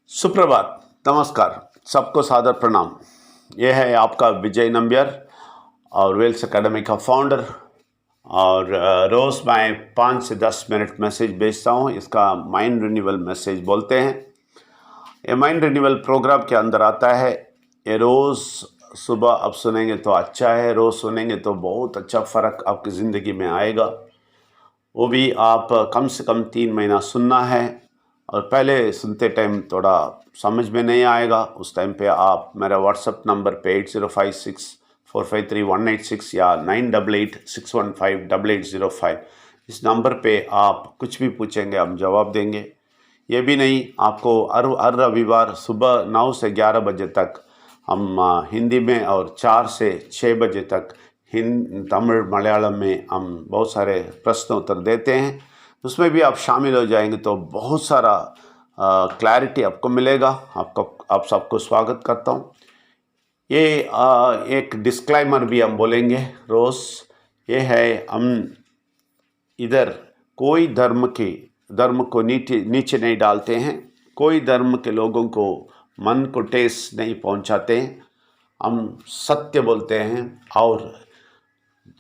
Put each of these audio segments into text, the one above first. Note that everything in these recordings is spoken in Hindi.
सुप्रभात, नमस्कार, सबको सादर प्रणाम। यह है आपका विजय नंबियार और वेल्स एकेडमी का फाउंडर। और रोज़ मैं 5 से 10 मिनट मैसेज भेजता हूँ। इसका माइंड रिन्यूअल मैसेज बोलते हैं। ये माइंड रिन्यूअल प्रोग्राम के अंदर आता है। ये रोज़ सुबह आप सुनेंगे तो अच्छा है, रोज़ सुनेंगे तो बहुत अच्छा फ़र्क आपकी ज़िंदगी में आएगा। वो भी आप कम से कम 3 महीना सुनना है। और पहले सुनते टाइम थोड़ा समझ में नहीं आएगा, उस टाइम पे आप मेरा व्हाट्सएप नंबर पे 8056453186 या 9886158805 इस नंबर पे आप कुछ भी पूछेंगे हम जवाब देंगे। ये भी नहीं, आपको हर रविवार सुबह 9 से 11 बजे तक हम हिंदी में और 4 से 6 बजे तक तमिल मलयालम में हम बहुत सारे प्रश्न उत्तर देते हैं। उसमें भी आप शामिल हो जाएंगे तो बहुत सारा क्लैरिटी आपको मिलेगा। आप सबको स्वागत करता हूँ। ये एक डिस्क्लेमर भी हम बोलेंगे रोज़। ये है, हम इधर कोई धर्म को नीचे नहीं डालते हैं, कोई धर्म के लोगों को मन को ठेस नहीं पहुंचाते हैं। हम सत्य बोलते हैं और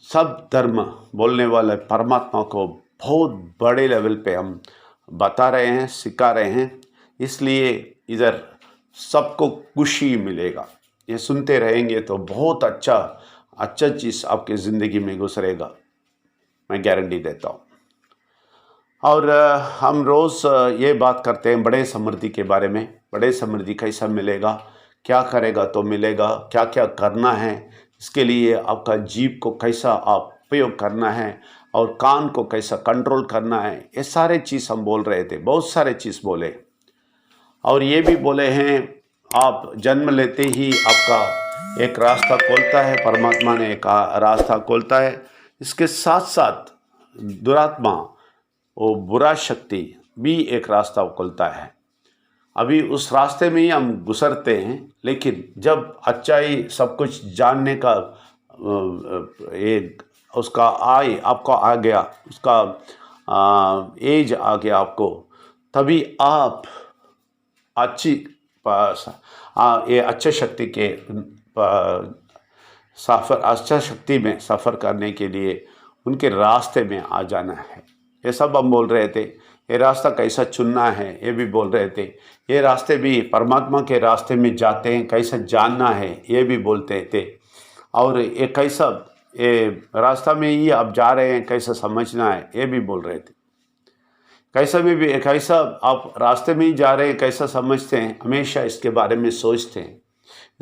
सब धर्म बोलने वाले परमात्मा को बहुत बड़े लेवल पे हम बता रहे हैं, सिखा रहे हैं। इसलिए इधर सबको खुशी मिलेगा। ये सुनते रहेंगे तो बहुत अच्छा चीज़ आपकी ज़िंदगी में गुजरेगा, मैं गारंटी देता हूँ। और हम रोज़ ये बात करते हैं बड़े समृद्धि के बारे में। बड़े समृद्धि कैसा मिलेगा, क्या करेगा तो मिलेगा, क्या क्या करना है, इसके लिए आपका जीभ को कैसा आप उपयोग करना है और कान को कैसा कंट्रोल करना है, ये सारे चीज़ हम बोल रहे थे। बहुत सारे चीज़ बोले और ये भी बोले हैं, आप जन्म लेते ही आपका एक रास्ता खोलता है, परमात्मा ने एक रास्ता खोलता है। इसके साथ साथ दुरात्मा, वो बुरा शक्ति भी एक रास्ता खोलता है। अभी उस रास्ते में ही हम गुजरते हैं, लेकिन जब अच्छाई सब कुछ जानने का एक उसका आपको आ गया, उसका एज आ गया आपको, तभी आप ये अच्छे शक्ति के अच्छा शक्ति में सफ़र करने के लिए उनके रास्ते में आ जाना है। ये सब हम बोल रहे थे। ये रास्ता कैसा चुनना है ये भी बोल रहे थे। ये रास्ते भी परमात्मा के रास्ते में जाते हैं, कैसा जानना है ये भी बोलते थे। और ये कैसा, ये रास्ता में ही आप जा रहे हैं, कैसा समझना है ये भी बोल रहे थे। कैसा आप रास्ते में ही जा रहे हैं, कैसा समझते हैं, हमेशा इसके बारे में सोचते हैं,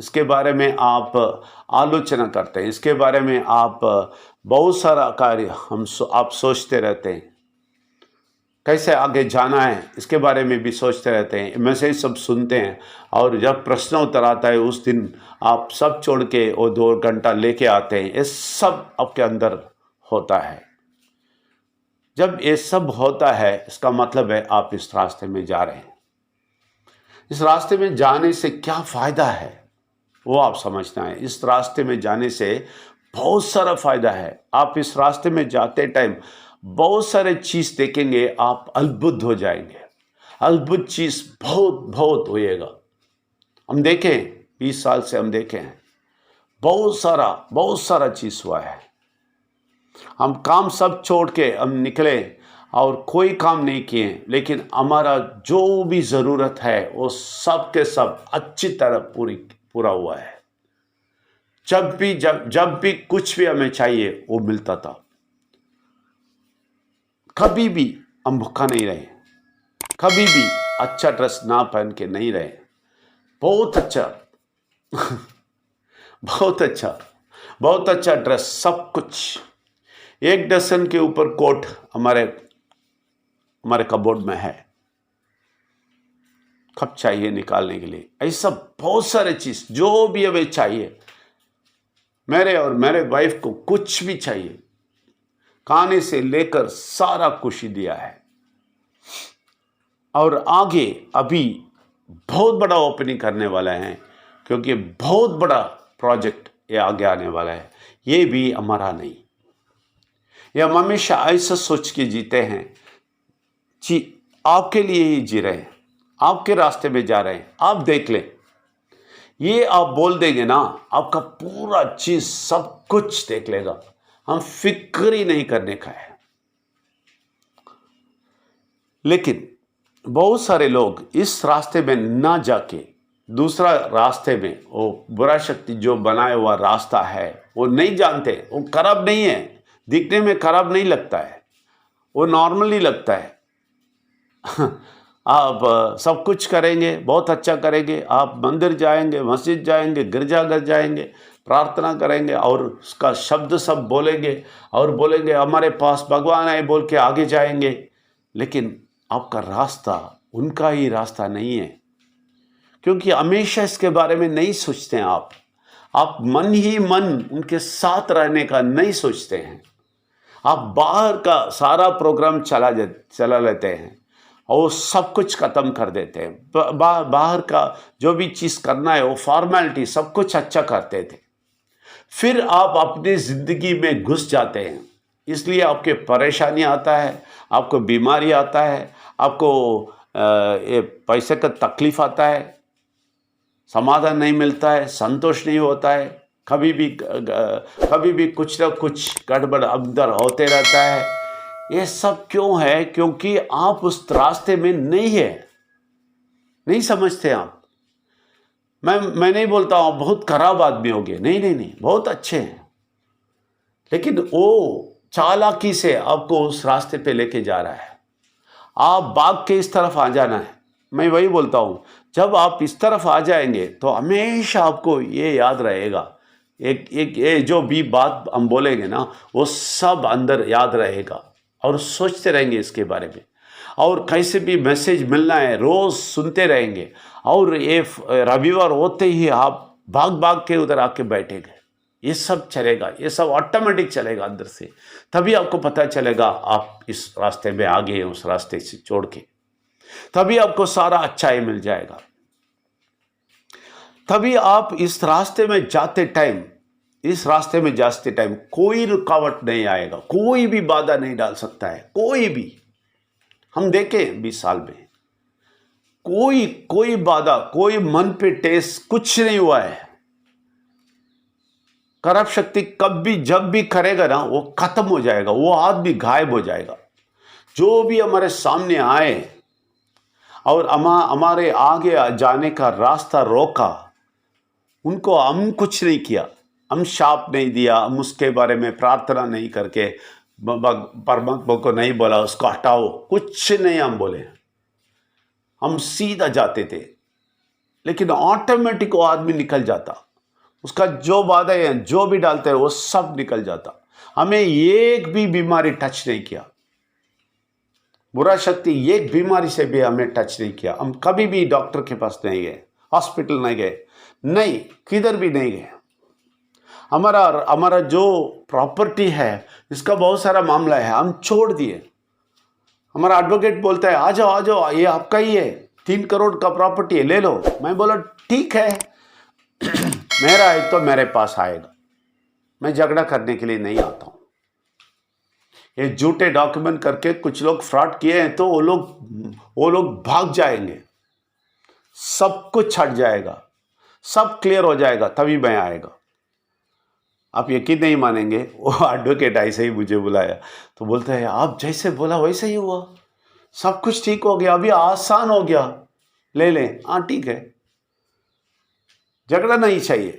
इसके बारे में आप आलोचना करते हैं, इसके बारे में आप बहुत सारा कार्य आप सोचते रहते हैं। कैसे आगे जाना है इसके बारे में भी सोचते रहते हैं, मैसेज सब सुनते हैं। और जब प्रश्न उत्तर आता है उस दिन आप सब छोड़ के वो 2 घंटा लेके आते हैं। ये सब आपके अंदर होता है। जब ये सब होता है इसका मतलब है आप इस रास्ते में जा रहे हैं। इस रास्ते में जाने से क्या फ़ायदा है वो आप समझना है। इस रास्ते में जाने से बहुत सारा फ़ायदा है। आप इस रास्ते में जाते टाइम बहुत सारे चीज़ देखेंगे, आप अद्भुत हो जाएंगे। अद्भुत चीज़ बहुत होएगा। हम देखें, 20 साल से हम देखे हैं, बहुत सारा चीज़ हुआ है। हम काम सब छोड़ के हम निकले और कोई काम नहीं किए, लेकिन हमारा जो भी ज़रूरत है वो सब के सब अच्छी तरह पूरा हुआ है। जब भी कुछ भी हमें चाहिए वो मिलता था। कभी भी हम भूखा नहीं रहे, कभी भी अच्छा ड्रेस ना पहन के नहीं रहे। बहुत अच्छा बहुत अच्छा ड्रेस, सब कुछ। 1 डज़न के ऊपर कोट हमारे कबोर्ड में है। कब चाहिए निकालने के लिए, ऐसा बहुत सारे चीज़ जो भी हमें चाहिए। मेरे और मेरे वाइफ को कुछ भी चाहिए, खाने से लेकर सारा खुशी दिया है। और आगे अभी बहुत बड़ा ओपनिंग करने वाला है, क्योंकि बहुत बड़ा प्रोजेक्ट ये आगे आने वाला है। ये भी हमारा नहीं, ये हम हमेशा ऐसा सोच के जीते हैं, आपके लिए ही जी रहे हैं, आपके रास्ते में जा रहे हैं, आप देख लें, ये आप बोल देंगे ना, आपका पूरा चीज सब कुछ देख लेगा। हम फिक्र ही नहीं करने का है। लेकिन बहुत सारे लोग इस रास्ते में ना जाके दूसरा रास्ते में, वो बुरा शक्ति जो बनाया हुआ रास्ता है वो नहीं जानते। वो खराब नहीं है, दिखने में खराब नहीं लगता है, वो नॉर्मली लगता है। आप सब कुछ करेंगे, बहुत अच्छा करेंगे, आप मंदिर जाएंगे, मस्जिद जाएंगे, गिरजाघर जाएंगे, प्रार्थना करेंगे और उसका शब्द सब बोलेंगे और बोलेंगे हमारे पास भगवान है बोल के आगे जाएंगे। लेकिन आपका रास्ता उनका ही रास्ता नहीं है, क्योंकि हमेशा इसके बारे में नहीं सोचते हैं। आप मन ही मन उनके साथ रहने का नहीं सोचते हैं। आप बाहर का सारा प्रोग्राम चला लेते हैं और सब कुछ ख़त्म कर देते हैं। बाहर का जो भी चीज़ करना है वो फॉर्मेलिटी सब कुछ अच्छा करते थे। फिर आप अपनी ज़िंदगी में घुस जाते हैं, इसलिए आपके परेशानी आता है, आपको बीमारी आता है, आपको ये पैसे का तकलीफ आता है, समाधान नहीं मिलता है, संतोष नहीं होता है, कभी भी कुछ ना कुछ गड़बड़ अंदर होते रहता है। ये सब क्यों है? क्योंकि आप उस रास्ते में नहीं है, नहीं समझते आप। मैं नहीं बोलता हूँ बहुत खराब आदमी हो गए, नहीं, बहुत अच्छे हैं, लेकिन वो चालाकी से आपको उस रास्ते पे लेके जा रहा है। आप भाग के इस तरफ आ जाना है। मैं वही बोलता हूँ, जब आप इस तरफ आ जाएंगे तो हमेशा आपको ये याद रहेगा, एक ये जो भी बात हम बोलेंगे ना वो सब अंदर याद रहेगा और सोचते रहेंगे इसके बारे में, और कैसे भी मैसेज मिलना है रोज़ सुनते रहेंगे। और ये रविवार होते ही आप भाग के उधर आके बैठेंगे। ये सब चलेगा, ये सब ऑटोमेटिक चलेगा अंदर से। तभी आपको पता चलेगा आप इस रास्ते में आ गए हैं, उस रास्ते से छोड़ के। तभी आपको सारा अच्छाई मिल जाएगा। तभी आप इस रास्ते में जाते टाइम कोई रुकावट नहीं आएगा, कोई भी बाधा नहीं डाल सकता है, कोई भी। हम देखें 20 साल में कोई बाधा, कोई मन पे टेस कुछ नहीं हुआ है। करप शक्ति कभी जब भी करेगा ना वो खत्म हो जाएगा, वो आदमी गायब हो जाएगा। जो भी हमारे सामने आए और हमारे आगे जाने का रास्ता रोका, उनको हम कुछ नहीं किया, हम शाप नहीं दिया, हम उसके बारे में प्रार्थना नहीं करके परमात्मा को नहीं बोला उसको हटाओ, कुछ नहीं हम बोले, हम सीधा जाते थे। लेकिन ऑटोमेटिक वो आदमी निकल जाता, उसका जो बाधा है जो भी डालते हैं वो सब निकल जाता। हमें एक भी बीमारी टच नहीं किया, बुरा शक्ति एक बीमारी से भी हमें टच नहीं किया। हम कभी भी डॉक्टर के पास नहीं गए, हॉस्पिटल नहीं गए, नहीं किधर भी नहीं गए। हमारा जो प्रॉपर्टी है इसका बहुत सारा मामला है, हम छोड़ दिए। हमारा एडवोकेट बोलता है आ जाओ ये आपका ही है, 3 करोड़ का प्रॉपर्टी है, ले लो। मैं बोला ठीक है मेरा है तो मेरे पास आएगा, मैं झगड़ा करने के लिए नहीं आता हूँ। ये झूठे डॉक्यूमेंट करके कुछ लोग फ्रॉड किए हैं तो वो लोग भाग जाएंगे, सब कुछ छट जाएगा, सब क्लियर हो जाएगा, तभी मैं आएगा। आप यकीन नहीं मानेंगे, वो एडवोकेट ऐसे ही मुझे बुलाया तो बोलता है आप जैसे बोला वैसे ही हुआ, सब कुछ ठीक हो गया, अभी आसान हो गया, ले लें। हाँ ठीक है, झगड़ा नहीं चाहिए।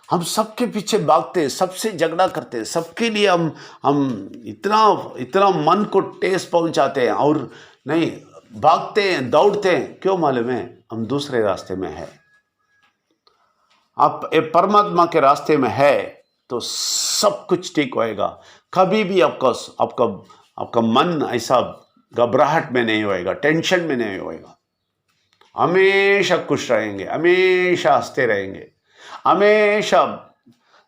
हम सबके पीछे भागते हैं, सबसे झगड़ा करते हैं, सबके लिए हम इतना मन को ठेस पहुंचाते हैं और नहीं भागते हैं, दौड़ते हैं। क्यों मालूम है? हम दूसरे रास्ते में है। आप परमात्मा के रास्ते में है तो सब कुछ ठीक होएगा। कभी भी आपका मन ऐसा घबराहट में नहीं होएगा, टेंशन में नहीं होएगा। हमेशा खुश रहेंगे, हमेशा हंसते रहेंगे, हमेशा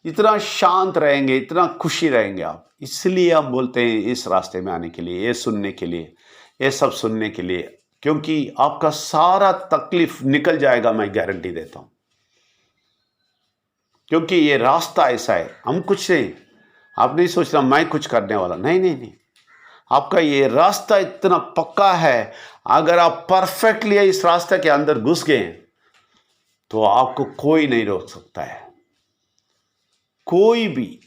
इतना शांत रहेंगे, इतना खुशी रहेंगे आप। इसलिए हम बोलते हैं इस रास्ते में आने के लिए, ये सुनने के लिए, ये सब सुनने के लिए, क्योंकि आपका सारा तकलीफ निकल जाएगा, मैं गारंटी देता हूँ। क्योंकि ये रास्ता ऐसा है, हम कुछ नहीं, आप नहीं सोचना मैं कुछ करने वाला, नहीं, आपका ये रास्ता इतना पक्का है, अगर आप परफेक्टली इस रास्ते के अंदर घुस गए तो आपको कोई नहीं रोक सकता है, कोई भी।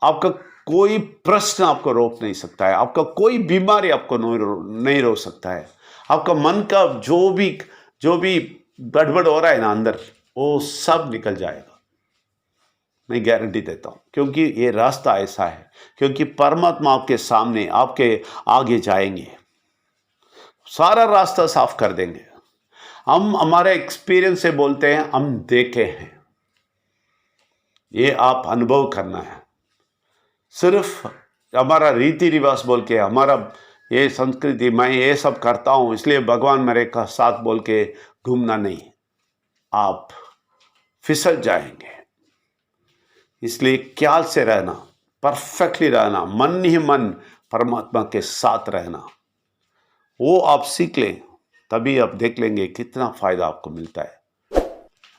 आपका कोई प्रश्न आपको रोक नहीं सकता है, आपका कोई बीमारी आपको नहीं रोक सकता है। आपका मन का जो भी गड़बड़ हो रहा है ना अंदर, वो सब निकल जाएगा, मैं गारंटी देता हूं। क्योंकि ये रास्ता ऐसा है, क्योंकि परमात्मा आपके सामने, आपके आगे जाएंगे, सारा रास्ता साफ कर देंगे। हम हमारे एक्सपीरियंस से बोलते हैं, हम देखे हैं। ये आप अनुभव करना है। सिर्फ हमारा रीति रिवाज बोल के, हमारा ये संस्कृति, मैं ये सब करता हूं इसलिए भगवान मेरे का साथ बोल के घूमना नहीं, आप फिसल जाएंगे। इसलिए ख्याल से रहना, परफेक्टली रहना, मन ही मन परमात्मा के साथ रहना, वो आप सीख लें, तभी आप देख लेंगे कितना फ़ायदा आपको मिलता है।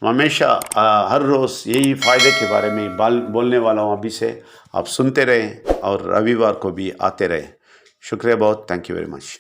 हमेशा हर रोज़ यही फ़ायदे के बारे में बोलने वाला हूँ अभी से। आप सुनते रहें और रविवार को भी आते रहें। शुक्रिया बहुत, थैंक यू वेरी मच।